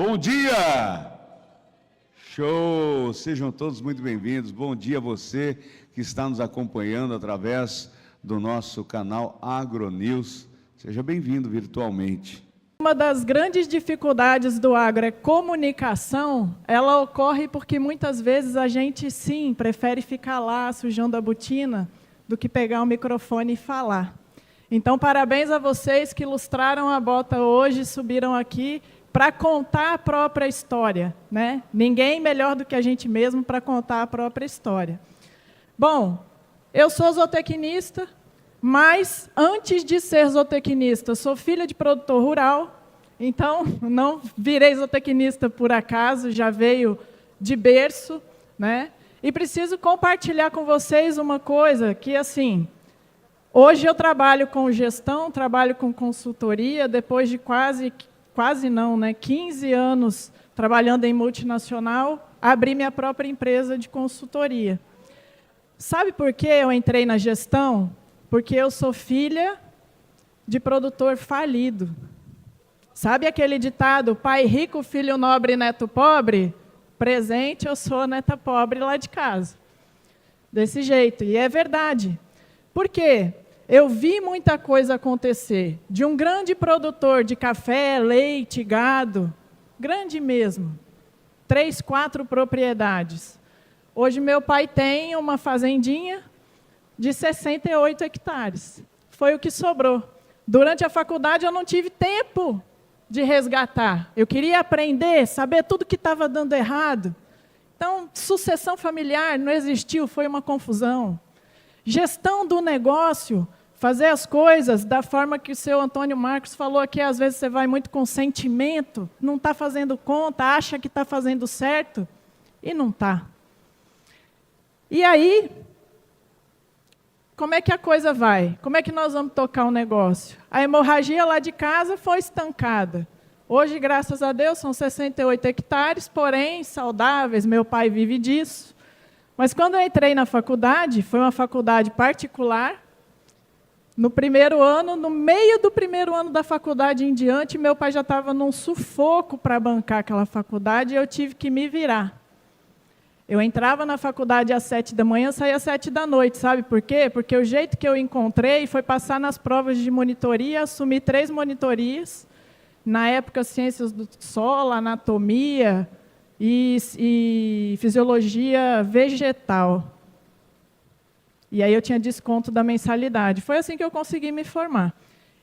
Bom dia! Show! Sejam todos muito bem-vindos. Bom dia a você que está nos acompanhando através do nosso canal AgroNews. Seja bem-vindo virtualmente. Uma das grandes dificuldades do agro é comunicação. Ela ocorre porque muitas vezes a gente, sim, prefere ficar lá sujando a botina do que pegar o microfone e falar. Então, parabéns a vocês que lustraram a bota hoje, subiram aqui para contar a própria história, né? Ninguém melhor do que a gente mesmo para contar a própria história. Bom, eu sou zootecnista, mas antes de ser zootecnista, sou filha de produtor rural, então não virei zootecnista por acaso, já veio de berço, né? E preciso compartilhar com vocês uma coisa que, assim, hoje eu trabalho com gestão, trabalho com consultoria, depois de quase não, né, 15 anos trabalhando em multinacional, abri minha própria empresa de consultoria. Sabe por que eu entrei na gestão? Porque eu sou filha de produtor falido. Sabe aquele ditado, pai rico, filho nobre, neto pobre? Presente, eu sou a neta pobre lá de casa. Desse jeito, e é verdade. Por quê? Eu vi muita coisa acontecer, de um grande produtor de café, leite, gado, grande mesmo, 3, 4 propriedades. Hoje meu pai tem uma fazendinha de 68 hectares, foi o que sobrou. Durante a faculdade eu não tive tempo de resgatar, eu queria aprender, saber tudo que estava dando errado. Então, sucessão familiar não existiu, foi uma confusão. Gestão do negócio, fazer as coisas da forma que o seu Antônio Marcos falou aqui, às vezes você vai muito com sentimento, não está fazendo conta, acha que está fazendo certo, e não está. E aí, como é que a coisa vai? Como é que nós vamos tocar o negócio? A hemorragia lá de casa foi estancada. Hoje, graças a Deus, são 68 hectares, porém saudáveis, meu pai vive disso. Mas quando eu entrei na faculdade, foi uma faculdade particular. No primeiro ano, no meio do primeiro ano da faculdade em diante, meu pai já estava num sufoco para bancar aquela faculdade e eu tive que me virar. Eu entrava na faculdade às 7 da manhã, saía às 7 da noite. Sabe por quê? Porque o jeito que eu encontrei foi passar nas provas de monitoria, assumi 3 monitorias. Na época, ciências do solo, anatomia e fisiologia vegetal. E aí eu tinha desconto da mensalidade. Foi assim que eu consegui me formar.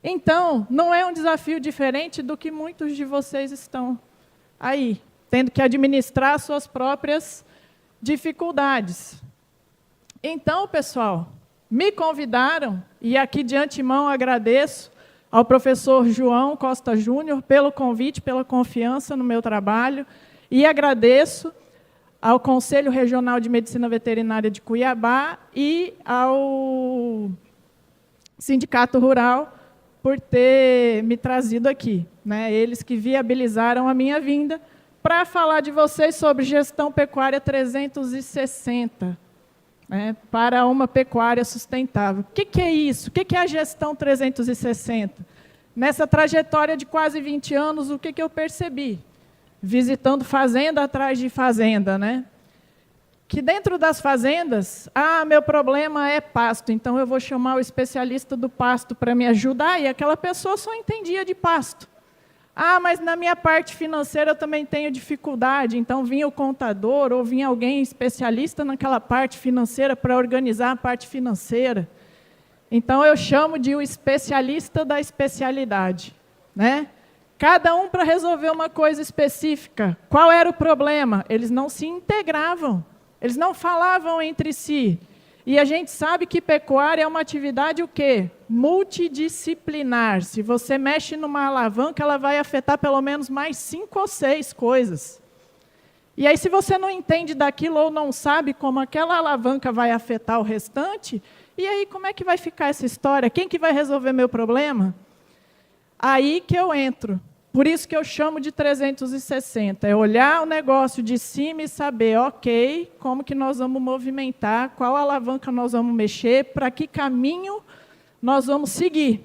Então, não é um desafio diferente do que muitos de vocês estão aí, tendo que administrar suas próprias dificuldades. Então, pessoal, me convidaram, e aqui de antemão agradeço ao professor João Costa Júnior pelo convite, pela confiança no meu trabalho, e agradeço ao Conselho Regional de Medicina Veterinária de Cuiabá e ao Sindicato Rural por ter me trazido aqui, né? Eles que viabilizaram a minha vinda para falar de vocês sobre gestão pecuária 360, né? Para uma pecuária sustentável. O que é isso? O que é a gestão 360? Nessa trajetória de quase 20 anos, o que eu percebi? Visitando fazenda atrás de fazenda, né? Que dentro das fazendas, meu problema é pasto, então eu vou chamar o especialista do pasto para me ajudar, e aquela pessoa só entendia de pasto. Mas na minha parte financeira eu também tenho dificuldade, então vinha o contador ou vinha alguém especialista naquela parte financeira para organizar a parte financeira. Então eu chamo de o especialista da especialidade, né? Cada um para resolver uma coisa específica. Qual era o problema? Eles não se integravam, eles não falavam entre si. E a gente sabe que pecuária é uma atividade o quê? Multidisciplinar. Se você mexe numa alavanca, ela vai afetar pelo menos mais 5 ou 6 coisas. E aí, se você não entende daquilo ou não sabe como aquela alavanca vai afetar o restante, e aí como é que vai ficar essa história? Quem que vai resolver meu problema? Aí que eu entro. Por isso que eu chamo de 360. É olhar o negócio de cima e saber, ok, como que nós vamos movimentar, qual alavanca nós vamos mexer, para que caminho nós vamos seguir.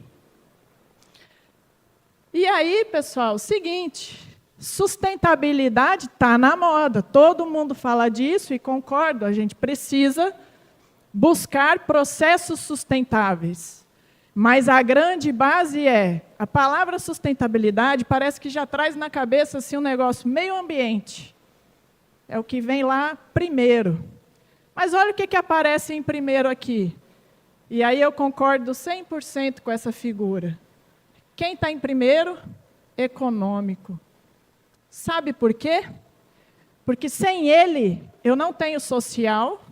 E aí, pessoal, seguinte, Sustentabilidade está na moda, todo mundo fala disso e concordo, a gente precisa buscar processos sustentáveis. Mas a grande base é, a palavra sustentabilidade parece que já traz na cabeça assim, um negócio meio ambiente. É o que vem lá primeiro. Mas olha o que aparece em primeiro aqui. E aí eu concordo 100% com essa figura. Quem está em primeiro? Econômico. Sabe por quê? Porque sem ele, eu não tenho social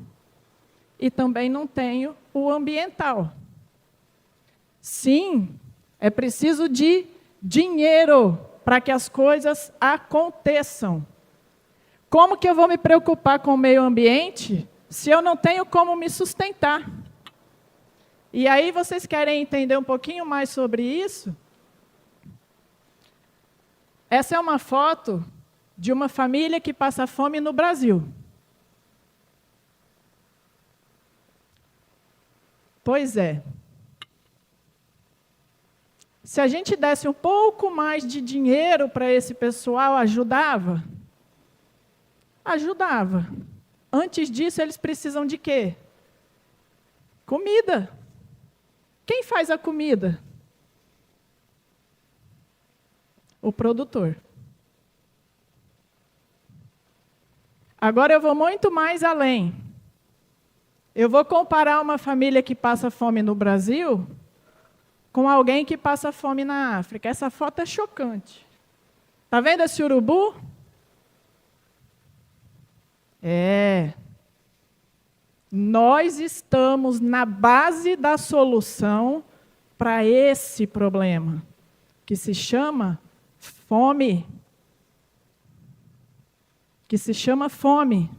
e também não tenho o ambiental. Sim, é preciso de dinheiro para que as coisas aconteçam. Como que eu vou me preocupar com o meio ambiente se eu não tenho como me sustentar? E aí vocês querem entender um pouquinho mais sobre isso? Essa é uma foto de uma família que passa fome no Brasil. Pois é. Se a gente desse um pouco mais de dinheiro para esse pessoal, ajudava? Ajudava. Antes disso, eles precisam de quê? Comida. Quem faz a comida? O produtor. Agora eu vou muito mais além. Eu vou comparar uma família que passa fome no Brasil com alguém que passa fome na África. Essa foto é chocante. Está vendo esse urubu? Nós estamos na base da solução para esse problema, que se chama fome. Que se chama fome.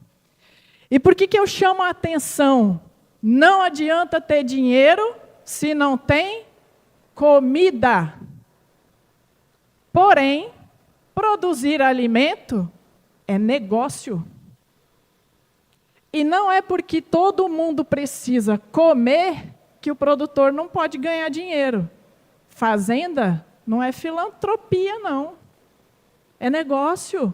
E por que eu chamo a atenção? Não adianta ter dinheiro se não tem comida. Porém, produzir alimento é negócio. E não é porque todo mundo precisa comer que o produtor não pode ganhar dinheiro. Fazenda não é filantropia, não. É negócio.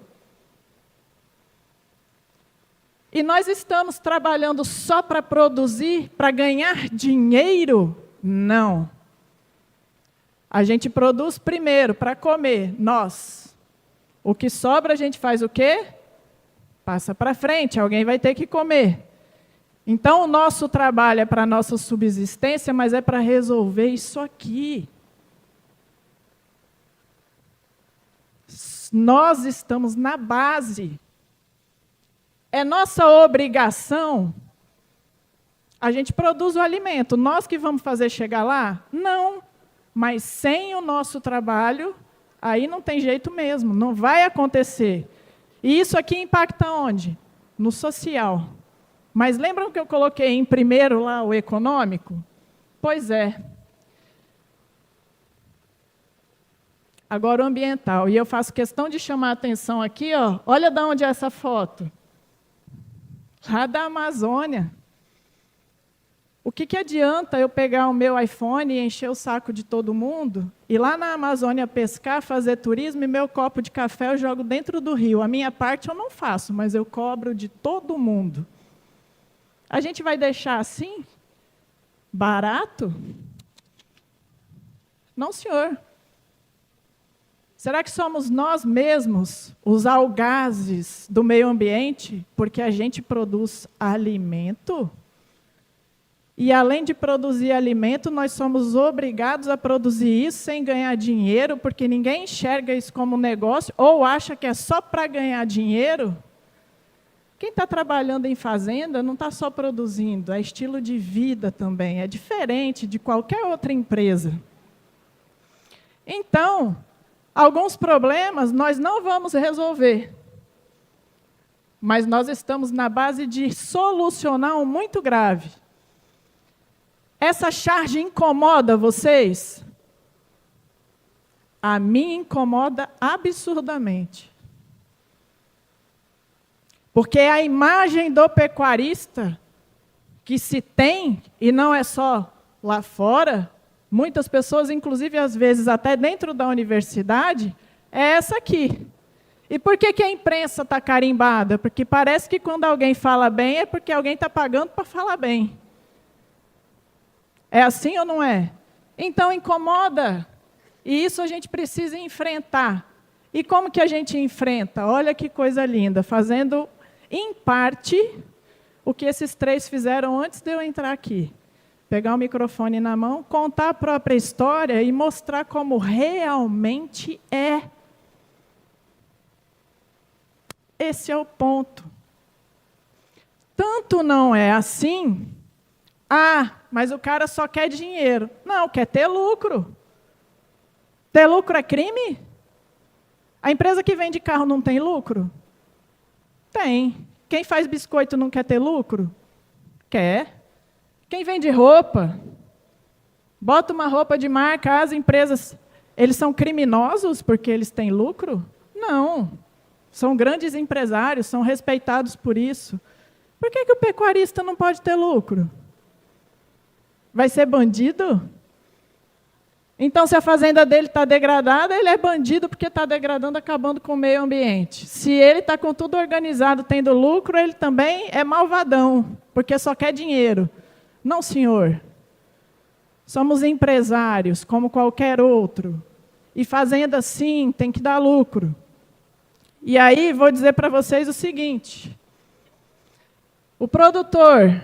E nós estamos trabalhando só para produzir, para ganhar dinheiro? Não. A gente produz primeiro para comer, nós. O que sobra a gente faz o quê? Passa para frente, alguém vai ter que comer. Então, o nosso trabalho é para a nossa subsistência, mas é para resolver isso aqui. Nós estamos na base. É nossa obrigação. A gente produz o alimento. Nós que vamos fazer chegar lá? Não. Mas sem o nosso trabalho, aí não tem jeito mesmo. Não vai acontecer. E isso aqui impacta onde? No social. Mas lembram que eu coloquei em primeiro lá o econômico? Pois é. Agora o ambiental. E eu faço questão de chamar a atenção aqui, ó. Olha de onde é essa foto. Lá da Amazônia. O que adianta eu pegar o meu iPhone e encher o saco de todo mundo, ir lá na Amazônia pescar, fazer turismo, e meu copo de café eu jogo dentro do rio? A minha parte eu não faço, mas eu cobro de todo mundo. A gente vai deixar assim? Barato? Não, senhor. Será que somos nós mesmos os algazes do meio ambiente porque a gente produz alimento? E, além de produzir alimento, nós somos obrigados a produzir isso sem ganhar dinheiro, porque ninguém enxerga isso como negócio, ou acha que é só para ganhar dinheiro. Quem está trabalhando em fazenda não está só produzindo, é estilo de vida também, é diferente de qualquer outra empresa. Então, alguns problemas nós não vamos resolver, mas nós estamos na base de solucionar um muito grave. Essa charge incomoda vocês? A mim incomoda absurdamente. Porque a imagem do pecuarista que se tem, e não é só lá fora, muitas pessoas, inclusive às vezes até dentro da universidade, é essa aqui. E por que a imprensa está carimbada? Porque parece que quando alguém fala bem é porque alguém está pagando para falar bem. É assim ou não é? Então incomoda. E isso a gente precisa enfrentar. E como que a gente enfrenta? Olha que coisa linda, fazendo, em parte, o que esses 3 fizeram antes de eu entrar aqui. Pegar o microfone na mão, contar a própria história e mostrar como realmente é. Esse é o ponto. Tanto não é assim, mas o cara só quer dinheiro. Não, quer ter lucro. Ter lucro é crime? A empresa que vende carro não tem lucro? Tem. Quem faz biscoito não quer ter lucro? Quer. Quem vende roupa? Bota uma roupa de marca, as empresas, eles são criminosos porque eles têm lucro? Não. São grandes empresários, são respeitados por isso. Por que o pecuarista não pode ter lucro? Vai ser bandido? Então, se a fazenda dele está degradada, ele é bandido porque está degradando, acabando com o meio ambiente. Se ele está com tudo organizado, tendo lucro, ele também é malvadão, porque só quer dinheiro. Não, senhor. Somos empresários, como qualquer outro. E fazenda, sim, tem que dar lucro. E aí, vou dizer para vocês o seguinte. O produtor,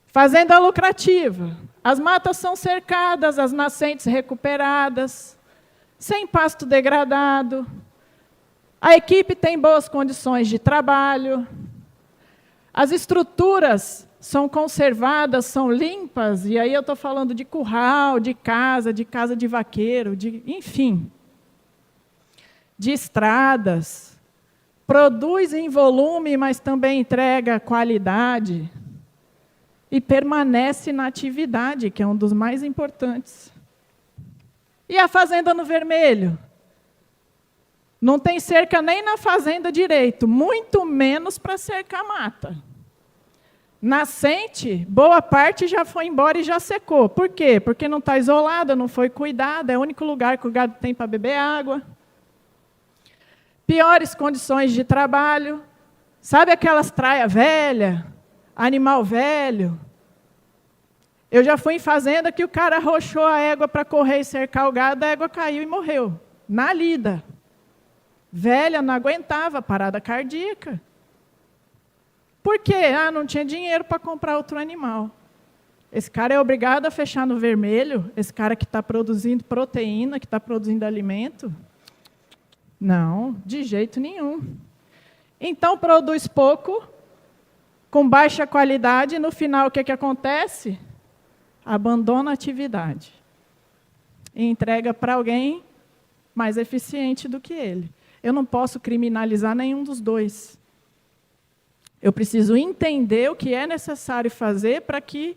fazenda lucrativa, as matas são cercadas, as nascentes recuperadas, sem pasto degradado, a equipe tem boas condições de trabalho, as estruturas são conservadas, são limpas, e aí eu estou falando de curral, de casa de vaqueiro, enfim, de estradas, produz em volume, mas também entrega qualidade, e permanece na atividade, que é um dos mais importantes. E a fazenda no vermelho? Não tem cerca nem na fazenda direito, muito menos para cercar mata. Nascente, boa parte já foi embora e já secou. Por quê? Porque não está isolada, não foi cuidada, é o único lugar que o gado tem para beber água. Piores condições de trabalho. Sabe aquelas traias velhas? Animal velho. Eu já fui em fazenda que o cara arrochou a égua para correr e cercar o gado, a égua caiu e morreu. Na lida. Velha, não aguentava, parada cardíaca. Por quê? Não tinha dinheiro para comprar outro animal. Esse cara é obrigado a fechar no vermelho? Esse cara que está produzindo proteína, que está produzindo alimento? Não, de jeito nenhum. Então, produz pouco, com baixa qualidade, e no final, o que acontece? Abandona a atividade. E entrega para alguém mais eficiente do que ele. Eu não posso criminalizar nenhum dos dois. Eu preciso entender o que é necessário fazer para que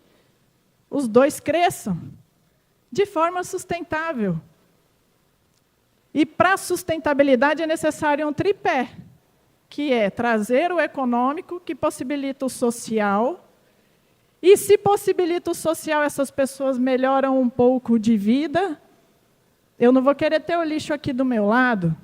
os dois cresçam de forma sustentável. E para a sustentabilidade é necessário um tripé, que é trazer o econômico, que possibilita o social. E se possibilita o social, essas pessoas melhoram um pouco de vida, eu não vou querer ter o lixo aqui do meu lado.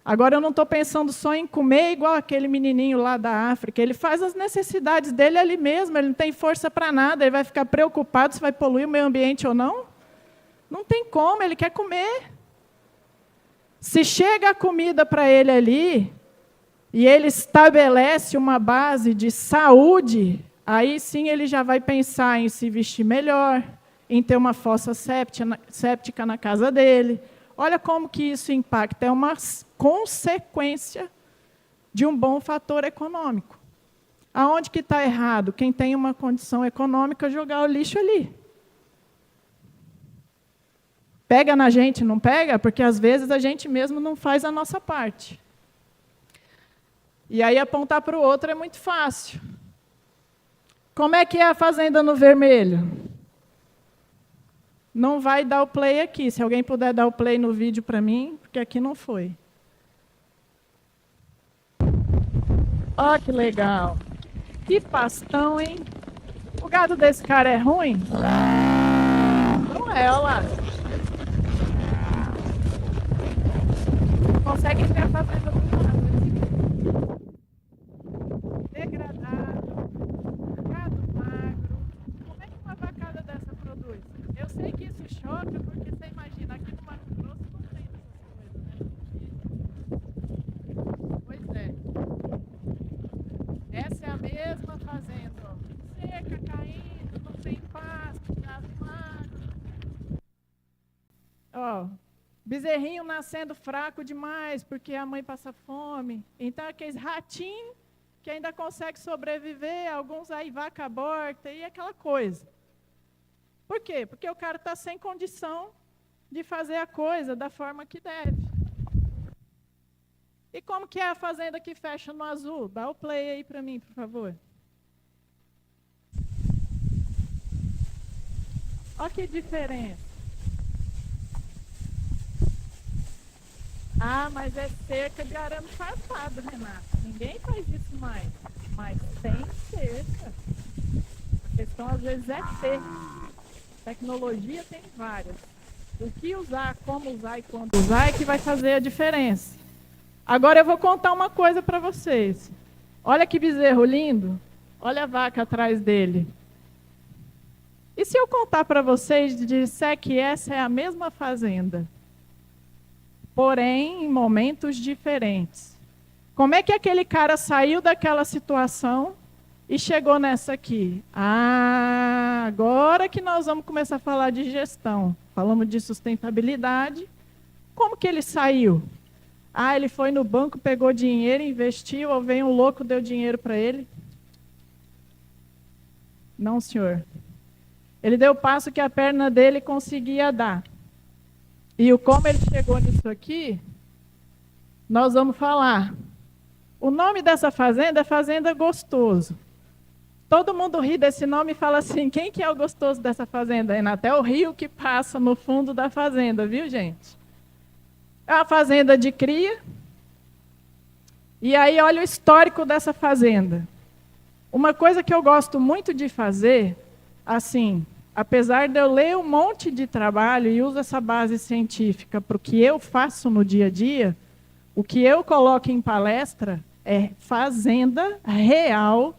Agora, eu não estou pensando só em comer igual aquele menininho lá da África. Ele faz as necessidades dele ali mesmo, ele não tem força para nada, ele vai ficar preocupado se vai poluir o meio ambiente ou não? Não tem como, ele quer comer. Se chega a comida para ele ali, e ele estabelece uma base de saúde, aí sim ele já vai pensar em se vestir melhor, em ter uma fossa séptica na casa dele. Olha como que isso impacta, é uma consequência de um bom fator econômico. Aonde que está errado? Quem tem uma condição econômica, jogar o lixo ali. Pega na gente, não pega? Porque às vezes a gente mesmo não faz a nossa parte. E aí apontar para o outro é muito fácil. Como é que é a fazenda no vermelho? Não vai dar o play aqui. Se alguém puder dar o play no vídeo para mim, porque aqui não foi. Ó, que legal. Que pastão, hein? O gado desse cara é ruim? Não é, olha lá. Vou conseguem ver a fazenda do lado. Degradado, gado magro. Como é que uma vacada dessa produz? Eu sei que isso choca, porque você imagina, aqui no Mato Grosso não tem essas coisas, né? Pois é. Essa é a mesma fazenda, ó. Seca, caindo, não tem pasto, gado magro. Ó, bezerrinho nascendo fraco demais, porque a mãe passa fome. Então, aqueles ratinhos que ainda conseguem sobreviver, alguns aí vaca aborta e aquela coisa. Por quê? Porque o cara está sem condição de fazer a coisa da forma que deve. E como que é a fazenda que fecha no azul? Dá o play aí para mim, por favor. Olha que diferença. Ah, mas é cerca de arame farpado, Renato. Ninguém faz isso mais. Mas tem cerca. A questão às vezes é ter. Tecnologia tem várias. O que usar, como usar e quando usar é que vai fazer a diferença. Agora eu vou contar uma coisa para vocês. Olha que bezerro lindo. Olha a vaca atrás dele. E se eu contar para vocês e disser que essa é a mesma fazenda, porém em momentos diferentes? Como é que aquele cara saiu daquela situação e chegou nessa aqui? Ah, agora que nós vamos começar a falar de gestão. Falamos de sustentabilidade. Como que ele saiu? Ah, ele foi no banco, pegou dinheiro, investiu, ou veio um louco, deu dinheiro para ele? Não, senhor. Ele deu o passo que a perna dele conseguia dar. E como ele chegou nisso aqui, nós vamos falar. O nome dessa fazenda é Fazenda Gostoso. Todo mundo ri desse nome e fala assim, quem que é o gostoso dessa fazenda? Renato, é o rio que passa no fundo da fazenda, viu, gente? É uma fazenda de cria. E aí, olha o histórico dessa fazenda. Uma coisa que eu gosto muito de fazer, assim, apesar de eu ler um monte de trabalho e uso essa base científica para o que eu faço no dia a dia, o que eu coloco em palestra é fazenda real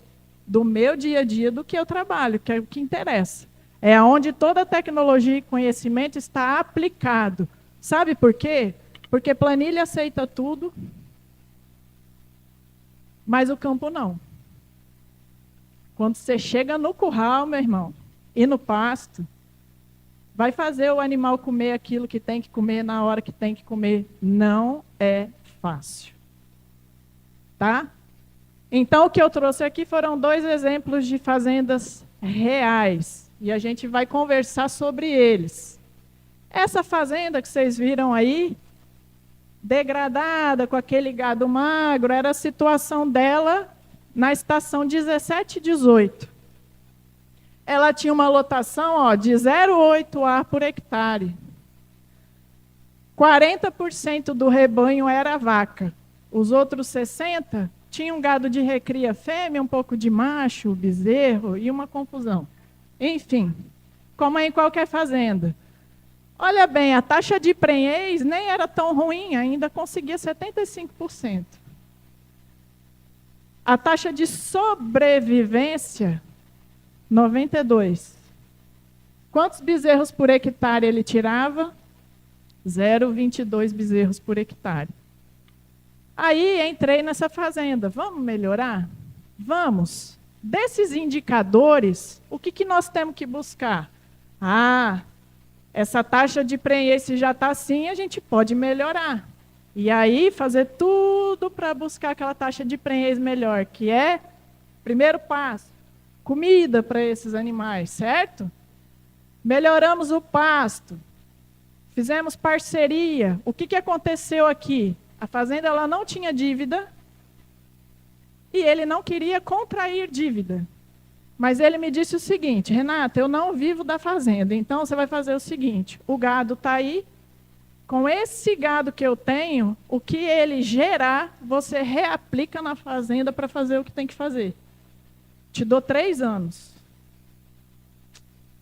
do meu dia a dia, do que eu trabalho, que é o que interessa. É onde toda a tecnologia e conhecimento está aplicado. Sabe por quê? Porque planilha aceita tudo, mas o campo não. Quando você chega no curral, meu irmão, e no pasto, vai fazer o animal comer aquilo que tem que comer na hora que tem que comer. Não é fácil. Tá? Então, o que eu trouxe aqui foram 2 exemplos de fazendas reais. E a gente vai conversar sobre eles. Essa fazenda que vocês viram aí, degradada, com aquele gado magro, era a situação dela na estação 17 e 18. Ela tinha uma lotação, ó, de 0,8 ar por hectare. 40% do rebanho era vaca. Os outros 60% tinham gado de recria fêmea, um pouco de macho, bezerro e uma confusão. Enfim, como é em qualquer fazenda. Olha bem, a taxa de prenhez nem era tão ruim, ainda conseguia 75%. A taxa de sobrevivência, 92%. Quantos bezerros por hectare ele tirava? 0,22 bezerros por hectare. Aí entrei nessa fazenda. Vamos melhorar? Vamos. Desses indicadores, o que nós temos que buscar? Ah, essa taxa de prenhez, se já está assim, a gente pode melhorar. E aí fazer tudo para buscar aquela taxa de prenhez melhor, que é, primeiro passo, comida para esses animais, certo? Melhoramos o pasto, fizemos parceria. O que aconteceu aqui? A fazenda ela não tinha dívida e ele não queria contrair dívida. Mas ele me disse o seguinte, Renata, eu não vivo da fazenda, então você vai fazer o seguinte, o gado está aí, com esse gado que eu tenho, o que ele gerar, você reaplica na fazenda para fazer o que tem que fazer. Te dou 3 anos.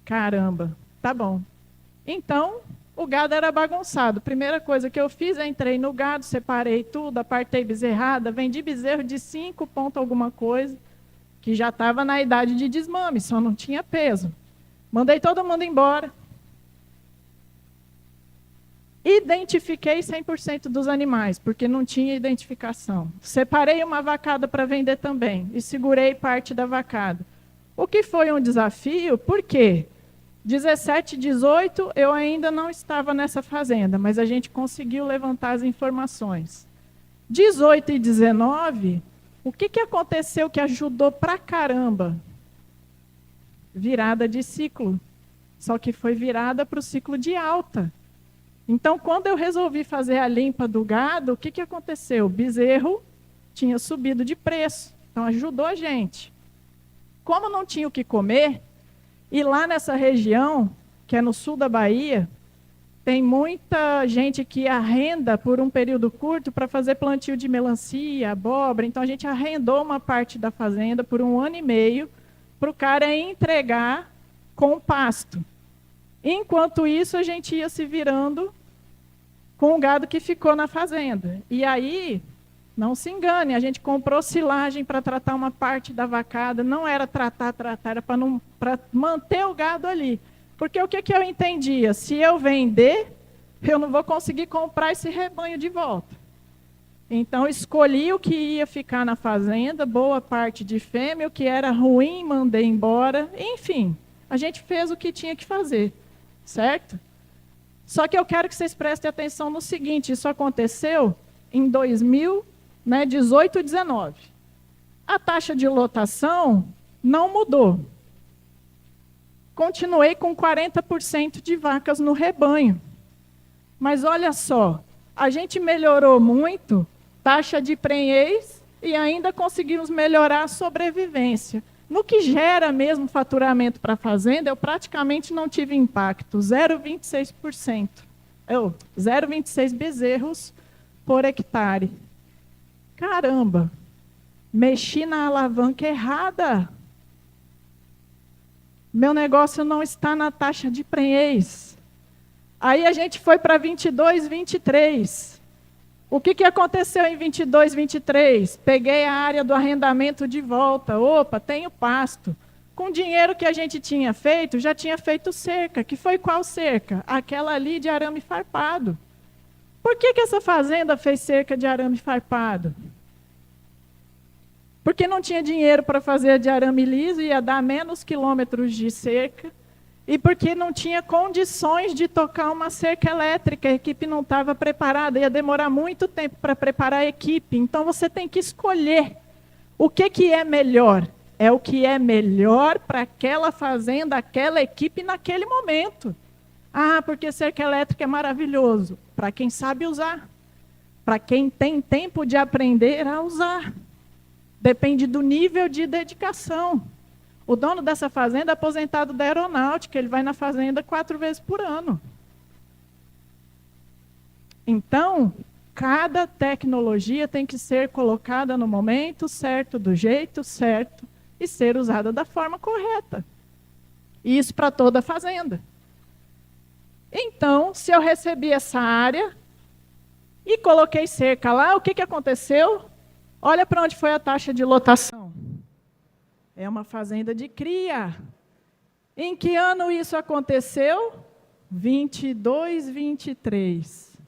Caramba, tá bom. Então, o gado era bagunçado. Primeira coisa que eu fiz, entrei no gado, separei tudo, apartei bezerrada, vendi bezerro de 5 ponto alguma coisa, que já estava na idade de desmame, só não tinha peso. Mandei todo mundo embora. Identifiquei 100% dos animais, porque não tinha identificação. Separei uma vacada para vender também, e segurei parte da vacada. O que foi um desafio, por quê? 17, 18, eu ainda não estava nessa fazenda, mas a gente conseguiu levantar as informações. 18 e 19, o que aconteceu que ajudou pra caramba? Virada de ciclo. Só que foi virada para o ciclo de alta. Então, quando eu resolvi fazer a limpa do gado, o que aconteceu? O bezerro tinha subido de preço. Então, ajudou a gente. Como não tinha o que comer, e lá nessa região, que é no sul da Bahia, tem muita gente que arrenda por um período curto para fazer plantio de melancia, abóbora. Então, a gente arrendou uma parte da fazenda por 1 ano e meio para o cara entregar com pasto. Enquanto isso, a gente ia se virando com o gado que ficou na fazenda. E aí, não se engane, a gente comprou silagem para tratar uma parte da vacada, não era tratar, era para manter o gado ali. Porque o que eu entendia? Se eu vender, eu não vou conseguir comprar esse rebanho de volta. Então, escolhi o que ia ficar na fazenda, boa parte de fêmea, o que era ruim, mandei embora. Enfim, a gente fez o que tinha que fazer, certo? Só que eu quero que vocês prestem atenção no seguinte, isso aconteceu em 2018 e 19. A taxa de lotação não mudou. Continuei com 40% de vacas no rebanho. Mas olha só, a gente melhorou muito taxa de prenhez e ainda conseguimos melhorar a sobrevivência. No que gera mesmo faturamento para a fazenda, eu praticamente não tive impacto, 0,26%. 0,26 bezerros por hectare. Caramba, mexi na alavanca errada. Meu negócio não está na taxa de prenhez. Aí a gente foi para 22, 23. O que aconteceu em 22, 23? Peguei a área do arrendamento de volta. Opa, tenho pasto. Com o dinheiro que a gente tinha feito, já tinha feito cerca. Que foi qual cerca? Aquela ali de arame farpado. Por que essa fazenda fez cerca de arame farpado? Porque não tinha dinheiro para fazer de arame liso, ia dar menos quilômetros de cerca. E porque não tinha condições de tocar uma cerca elétrica, a equipe não estava preparada, ia demorar muito tempo para preparar a equipe. Então, você tem que escolher o que é melhor. É o que é melhor para aquela fazenda, aquela equipe, naquele momento. Ah, porque cerca elétrica é maravilhoso. Para quem sabe usar. Para quem tem tempo de aprender a usar. Depende do nível de dedicação. O dono dessa fazenda é aposentado da aeronáutica, ele vai na fazenda 4 vezes por ano. Então, cada tecnologia tem que ser colocada no momento certo, do jeito certo, e ser usada da forma correta. Isso para toda a fazenda. Então, se eu recebi essa área e coloquei cerca lá, o que aconteceu? Olha para onde foi a taxa de lotação. É uma fazenda de cria. Em que ano isso aconteceu? 22, 23.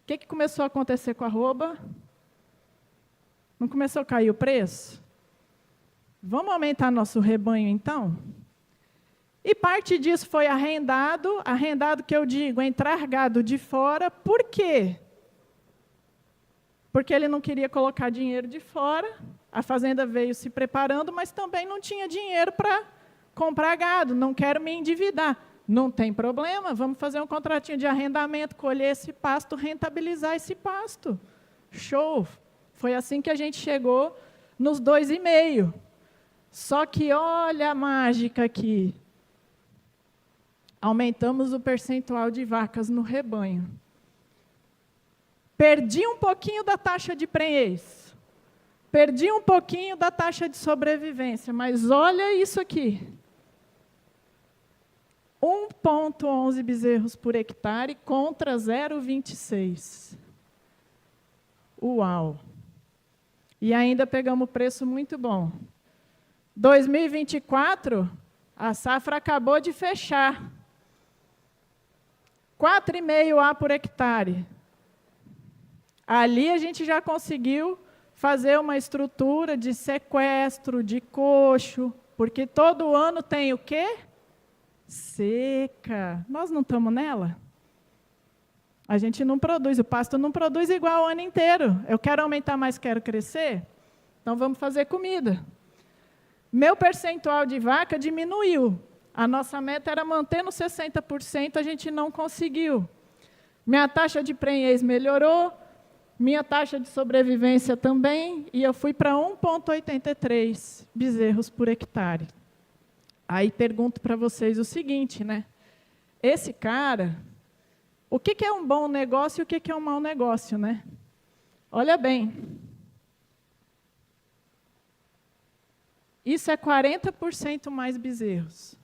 O que começou a acontecer com a arroba? Não começou a cair o preço? Vamos aumentar nosso rebanho, então? E parte disso foi arrendado. Arrendado que eu digo, entrar gado de fora. Por quê? Porque ele não queria colocar dinheiro de fora. A fazenda veio se preparando, mas também não tinha dinheiro para comprar gado. Não quero me endividar. Não tem problema, vamos fazer um contratinho de arrendamento, colher esse pasto, rentabilizar esse pasto. Show! Foi assim que a gente chegou nos 2,5. Só que olha a mágica aqui. Aumentamos o percentual de vacas no rebanho. Perdi um pouquinho da taxa de prenhez. Perdi um pouquinho da taxa de sobrevivência, mas olha isso aqui. 1,11 bezerros por hectare contra 0,26. Uau! E ainda pegamos preço muito bom. 2024, a safra acabou de fechar. 4,5 A por hectare. Ali a gente já conseguiu fazer uma estrutura de sequestro, de coxo, porque todo ano tem o quê? Seca. Nós não estamos nela? A gente não produz, o pasto não produz igual o ano inteiro. Eu quero aumentar mais, quero crescer? Então vamos fazer comida. Meu percentual de vaca diminuiu. A nossa meta era manter no 60%, a gente não conseguiu. Minha taxa de prenhez melhorou, minha taxa de sobrevivência também, e eu fui para 1,83 bezerros por hectare. Aí pergunto para vocês o seguinte, né? Esse cara, o que é um bom negócio e o que é um mau negócio, né? Olha bem. Isso é 40% mais bezerros.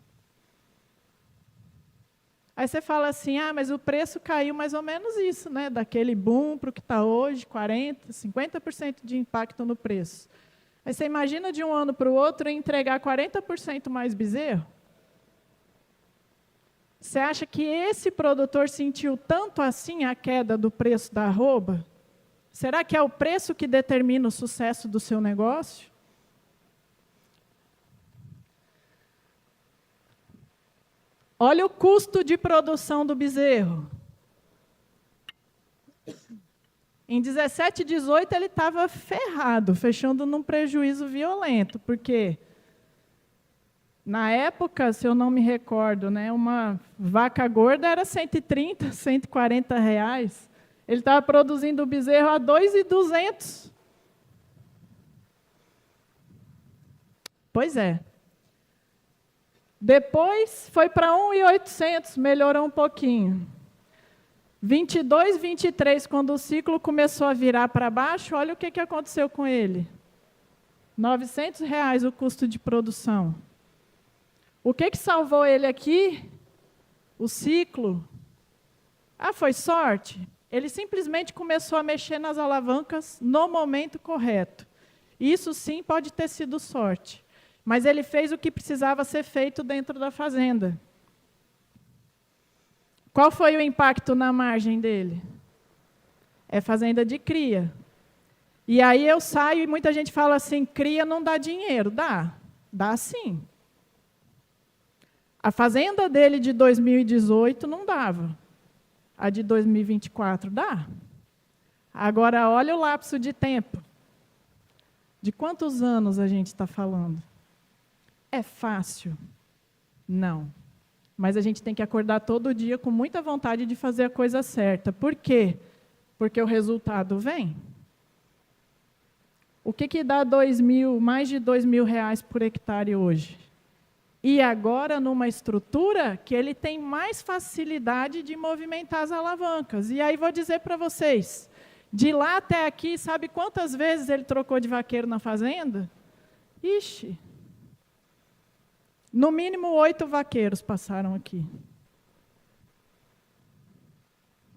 Aí você fala assim, mas o preço caiu mais ou menos isso, né? Daquele boom para o que está hoje, 40%, 50% de impacto no preço. Aí você imagina de um ano para o outro entregar 40% mais bezerro? Você acha que esse produtor sentiu tanto assim a queda do preço da arroba? Será que é o preço que determina o sucesso do seu negócio? Olha o custo de produção do bezerro. Em 17, 18, ele estava ferrado, fechando num prejuízo violento, porque, na época, se eu não me recordo, né, uma vaca gorda era 130, 140 reais. Ele estava produzindo o bezerro a 2.200. Pois é. Depois foi para 1.800, melhorou um pouquinho. 22, 23, quando o ciclo começou a virar para baixo, olha o que aconteceu com ele. R$900 o custo de produção. O que salvou ele aqui? O ciclo. Foi sorte? Ele simplesmente começou a mexer nas alavancas no momento correto. Isso sim pode ter sido sorte. Mas ele fez o que precisava ser feito dentro da fazenda. Qual foi o impacto na margem dele? É fazenda de cria. E aí eu saio e muita gente fala assim, cria não dá dinheiro. Dá sim. A fazenda dele de 2018 não dava. A de 2024 dá. Agora, olha o lapso de tempo. De quantos anos a gente está falando? É fácil? Não. Mas a gente tem que acordar todo dia com muita vontade de fazer a coisa certa. Por quê? Porque o resultado vem. O que dá mais de R$2.000 por hectare hoje? E agora numa estrutura que ele tem mais facilidade de movimentar as alavancas. E aí vou dizer para vocês, de lá até aqui, sabe quantas vezes ele trocou de vaqueiro na fazenda? Ixi! No mínimo 8 vaqueiros passaram aqui.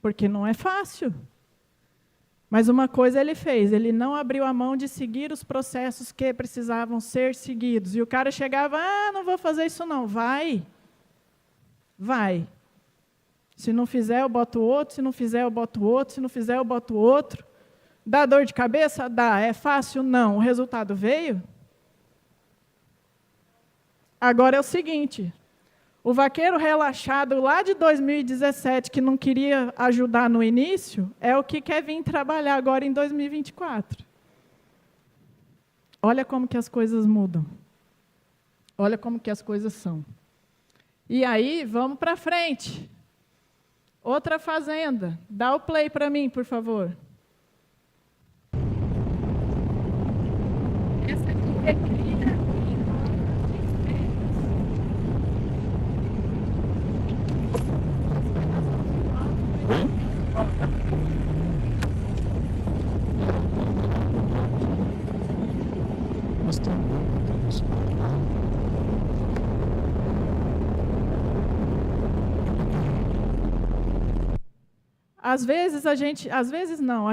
Porque não é fácil. Mas uma coisa ele fez, ele não abriu a mão de seguir os processos que precisavam ser seguidos. E o cara chegava, não vou fazer isso não. Vai. Se não fizer, eu boto outro, se não fizer, eu boto outro, se não fizer, eu boto outro. Dá dor de cabeça? Dá. É fácil? Não. O resultado veio? Agora é o seguinte, o vaqueiro relaxado lá de 2017, que não queria ajudar no início, é o que quer vir trabalhar agora em 2024. Olha como que as coisas mudam. Olha como que as coisas são. E aí, vamos para frente. Outra fazenda. Dá o play para mim, por favor. Essa aqui é cria. às vezes a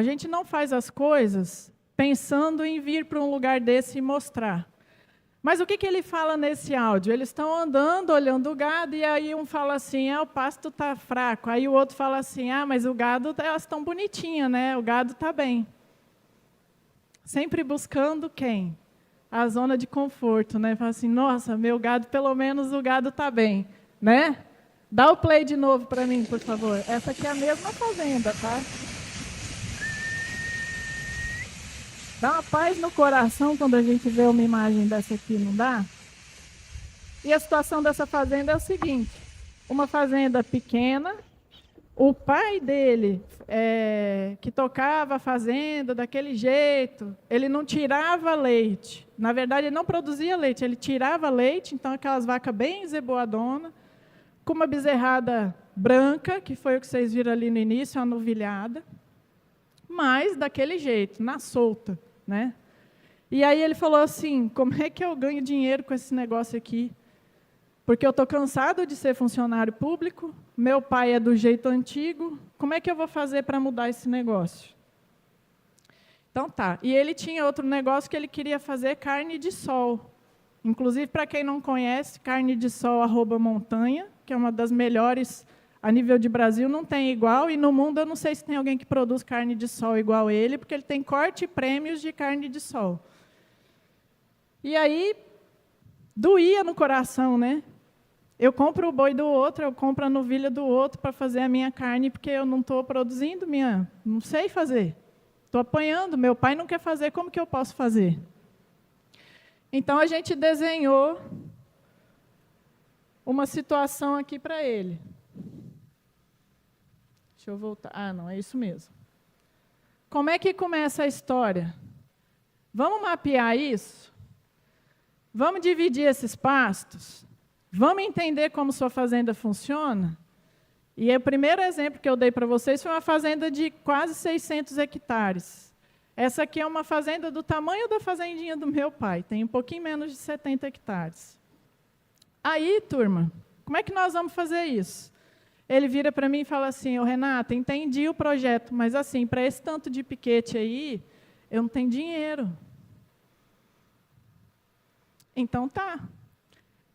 gente não faz as coisas pensando em vir para um lugar desse e mostrar. Mas o que ele fala nesse áudio? Eles estão andando, olhando o gado, e aí um fala assim, o pasto está fraco. Aí o outro fala assim, mas o gado, elas estão bonitinhas, né? O gado está bem. Sempre buscando quem? A zona de conforto, né? Fala assim, nossa, meu gado, pelo menos o gado está bem, né? Dá o play de novo para mim, por favor. Essa aqui é a mesma fazenda, tá? Dá uma paz no coração quando a gente vê uma imagem dessa aqui, não dá? E a situação dessa fazenda é o seguinte, uma fazenda pequena, o pai dele, que tocava a fazenda daquele jeito, ele não tirava leite. Na verdade, ele não produzia leite, ele tirava leite, então aquelas vacas bem zeboadonas, com uma bezerrada branca, que foi o que vocês viram ali no início, a novilhada, mas daquele jeito, na solta, né? E aí ele falou assim, como é que eu ganho dinheiro com esse negócio aqui? Porque eu estou cansado de ser funcionário público, meu pai é do jeito antigo, como é que eu vou fazer para mudar esse negócio? Então tá, e ele tinha outro negócio que ele queria fazer carne de sol. Inclusive, para quem não conhece, carne de sol @montanha, que é uma das melhores a nível de Brasil, não tem igual, e no mundo eu não sei se tem alguém que produz carne de sol igual ele, porque ele tem corte e prêmios de carne de sol. E aí, doía no coração, né? Eu compro o boi do outro, eu compro a novilha do outro para fazer a minha carne, porque eu não estou produzindo não sei fazer. Estou apanhando, meu pai não quer fazer, como que eu posso fazer? Então, a gente desenhou uma situação aqui para ele. Deixa eu voltar. Não, é isso mesmo. Como é que começa a história? Vamos mapear isso? Vamos dividir esses pastos? Vamos entender como sua fazenda funciona? E o primeiro exemplo que eu dei para vocês foi uma fazenda de quase 600 hectares. Essa aqui é uma fazenda do tamanho da fazendinha do meu pai, tem um pouquinho menos de 70 hectares. Aí, turma, como é que nós vamos fazer isso? Ele vira para mim e fala assim, Renata, entendi o projeto, mas assim, para esse tanto de piquete aí, eu não tenho dinheiro. Então tá.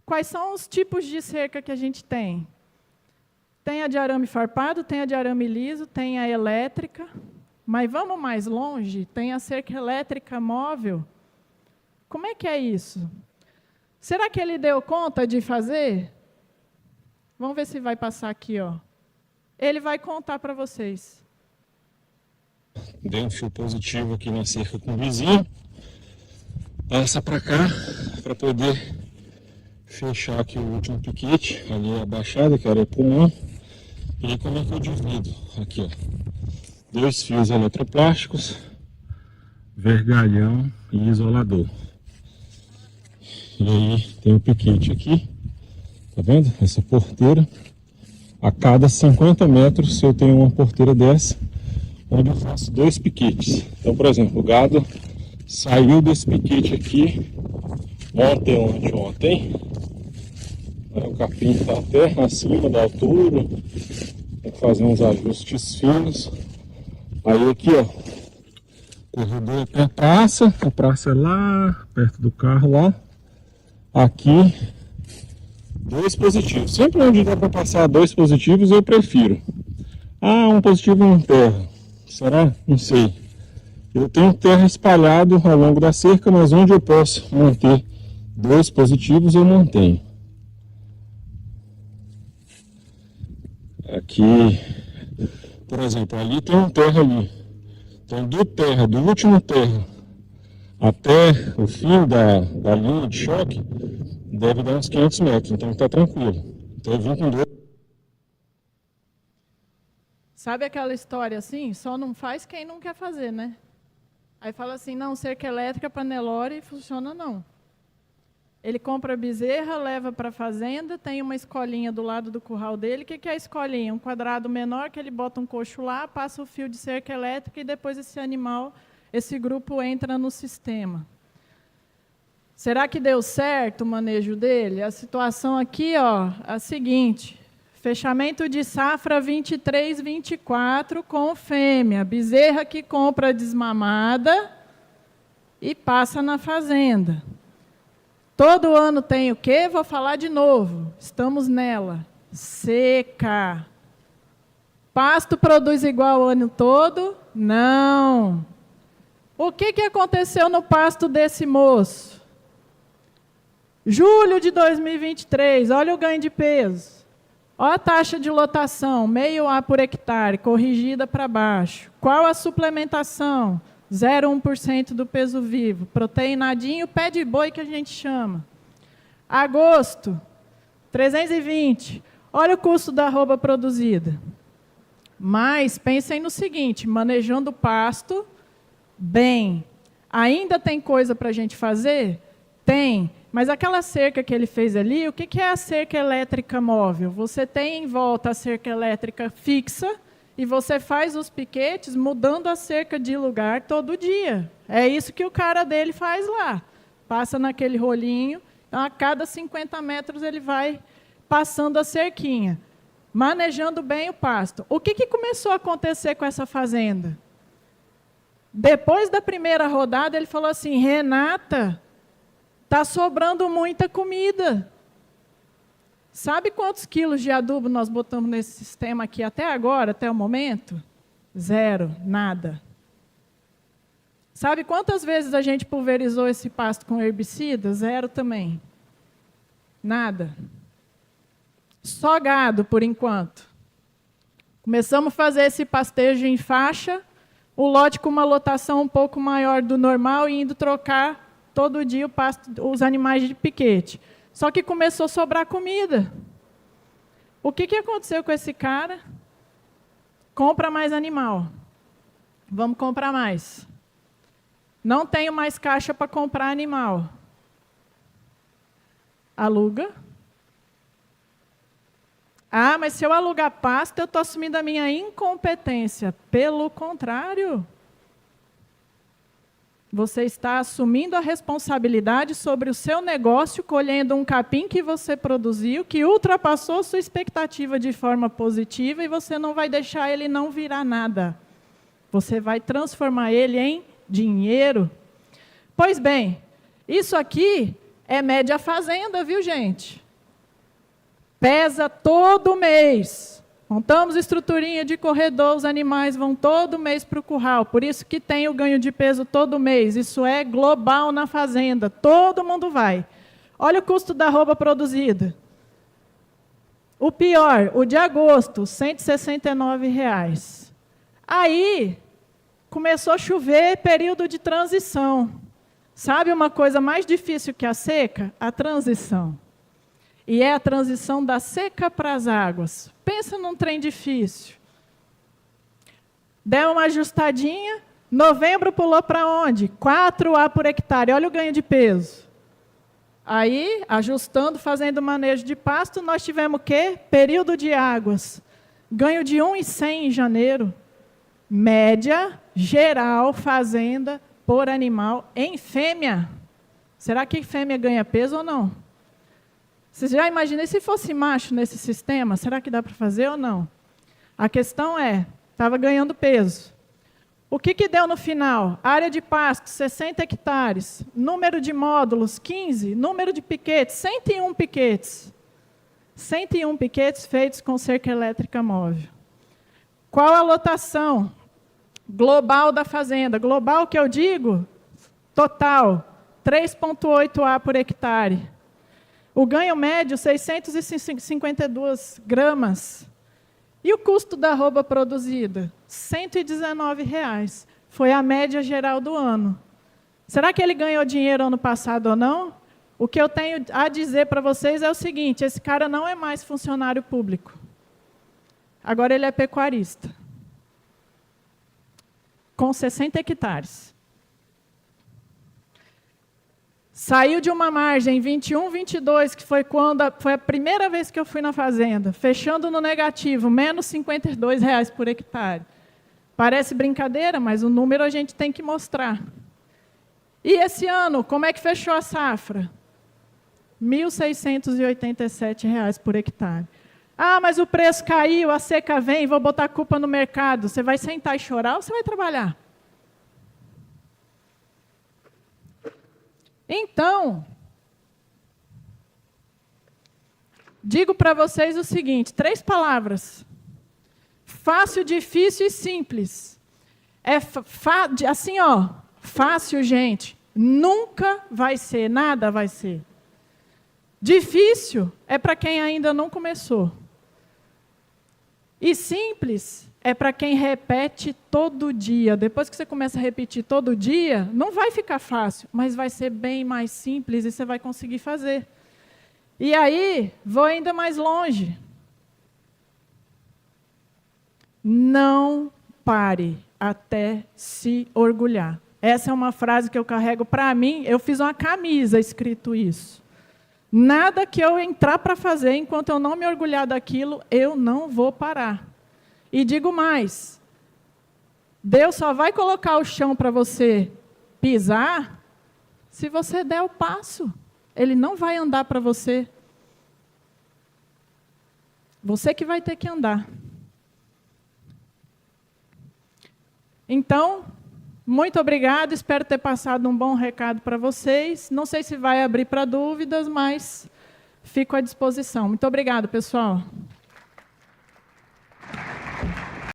Quais são os tipos de cerca que a gente tem? Tem a de arame farpado, tem a de arame liso, tem a elétrica, mas vamos mais longe, tem a cerca elétrica móvel. Como é que é isso? Será que ele deu conta de fazer? Vamos ver se vai passar aqui, ó. Ele vai contar para vocês. Dei um fio positivo aqui na cerca com o vizinho. Passa para cá, para poder fechar aqui o último piquete. Ali é a baixada, que era o pulmão. E aí como é que eu divido? Aqui, ó. 2 fios eletroplásticos, vergalhão e isolador. E aí tem o piquete aqui. Tá vendo? Essa porteira. A cada 50 metros eu tenho uma porteira dessa, onde eu faço 2 piquetes. Então, por exemplo, o gado saiu desse piquete aqui ontem. O capim está até acima da altura. Tem que fazer uns ajustes finos. Aí aqui, ó, corredor até a praça é lá, perto do carro lá. Aqui, 2 positivos. Sempre onde dá para passar 2 positivos eu prefiro. Um positivo em terra. Será? Não sei. Eu tenho terra espalhado ao longo da cerca, mas onde eu posso manter 2 positivos eu mantenho. Aqui, por exemplo, ali tem um terra ali. Então, do último terra até o fim da linha de choque, deve dar uns 500 metros, então está tranquilo. Então eu vim com 2. Sabe aquela história assim? Só não faz quem não quer fazer, né? Aí fala assim, não, cerca elétrica para Nelore funciona não. Ele compra a bezerra, leva para a fazenda, tem uma escolinha do lado do curral dele. O que é a escolinha? Um quadrado menor que ele bota um coxo lá, passa o fio de cerca elétrica e depois esse animal, esse grupo entra no sistema. Será que deu certo o manejo dele? A situação aqui, ó, é a seguinte, Fechamento de safra 23, 24 com fêmea. Bezerra que compra desmamada e passa na fazenda. Todo ano tem o quê? Vou falar de novo. Estamos nela. Seca. Pasto produz igual o ano todo? Não. O que aconteceu no pasto desse moço? Julho de 2023, olha o ganho de peso. Olha a taxa de lotação, meio A por hectare, corrigida para baixo. Qual a suplementação? 0,1% do peso vivo. Proteinadinho, pé de boi que a gente chama. Agosto, 320. Olha o custo da arroba produzida. Mas pensem no seguinte, manejando o pasto bem. Ainda tem coisa para a gente fazer? Tem. Mas aquela cerca que ele fez ali, o que é a cerca elétrica móvel? Você tem em volta a cerca elétrica fixa e você faz os piquetes mudando a cerca de lugar todo dia. É isso que o cara dele faz lá. Passa naquele rolinho, então a cada 50 metros ele vai passando a cerquinha, manejando bem o pasto. O que começou a acontecer com essa fazenda? Depois da primeira rodada, ele falou assim, Renata, está sobrando muita comida. Sabe quantos quilos de adubo nós botamos nesse sistema aqui até agora, até o momento? 0, nada. Sabe quantas vezes a gente pulverizou esse pasto com herbicida? 0 também. Nada. Só gado, por enquanto. Começamos a fazer esse pastejo em faixa, o lote com uma lotação um pouco maior do normal e indo trocar todo dia o pasto, os animais de piquete. Só que começou a sobrar comida. O que aconteceu com esse cara? Compra mais animal. Vamos comprar mais. Não tenho mais caixa para comprar animal. Aluga. Ah, mas se eu alugar pasto, eu estou assumindo a minha incompetência. Pelo contrário, você está assumindo a responsabilidade sobre o seu negócio, colhendo um capim que você produziu, que ultrapassou sua expectativa de forma positiva, e você não vai deixar ele não virar nada. Você vai transformar ele em dinheiro. Pois bem, isso aqui é média fazenda, viu, gente? Pesa todo mês. Montamos estruturinha de corredor, os animais vão todo mês para o curral. Por isso que tem o ganho de peso todo mês. Isso é global na fazenda. Todo mundo vai. Olha o custo da arroba produzida. O pior, o de agosto, R$ 169. Aí, começou a chover, período de transição. Sabe uma coisa mais difícil que a seca? A transição. E é a transição da seca para as águas. Pensa num trem difícil. Deu uma ajustadinha, novembro pulou para onde? 4A por hectare. Olha o ganho de peso. Aí, ajustando, fazendo manejo de pasto, nós tivemos o quê? Período de águas. Ganho de 1,100 em janeiro. Média geral fazenda por animal em fêmea. Será que fêmea ganha peso ou não? Você já imaginou, se fosse macho nesse sistema, será que dá para fazer ou não? A questão é, estava ganhando peso. O que deu no final? Área de pasto, 60 hectares. Número de módulos, 15. Número de piquetes, 101 piquetes. 101 piquetes feitos com cerca elétrica móvel. Qual a lotação global da fazenda? Global que eu digo? Total, 3,8A por hectare. O ganho médio, 652 gramas. E o custo da arroba produzida? R$ 119. Foi a média geral do ano. Será que ele ganhou dinheiro ano passado ou não? O que eu tenho a dizer para vocês é o seguinte, esse cara não é mais funcionário público. Agora ele é pecuarista. Com 60 hectares. Saiu de uma margem 21, 22, que foi a primeira vez que eu fui na fazenda, fechando no negativo, menos R$ 52 por hectare. Parece brincadeira, mas o número a gente tem que mostrar. E esse ano, como é que fechou a safra? R$ 1.687 por hectare. Ah, mas o preço caiu, a seca vem, vou botar a culpa no mercado. Você vai sentar e chorar ou você vai trabalhar? Então, digo para vocês o seguinte, 3 palavras. Fácil, difícil e simples. Assim, ó, fácil, gente, nunca vai ser, nada vai ser. Difícil é para quem ainda não começou. E simples é para quem repete todo dia. Depois que você começa a repetir todo dia, não vai ficar fácil, mas vai ser bem mais simples e você vai conseguir fazer. E aí, vou ainda mais longe. Não pare até se orgulhar. Essa é uma frase que eu carrego para mim. Eu fiz uma camisa escrito isso. Nada que eu entrar para fazer, enquanto eu não me orgulhar daquilo, eu não vou parar. E digo mais, Deus só vai colocar o chão para você pisar se você der o passo. Ele não vai andar para você. Você que vai ter que andar. Então, muito obrigado, espero ter passado um bom recado para vocês. Não sei se vai abrir para dúvidas, mas fico à disposição. Muito obrigado, pessoal.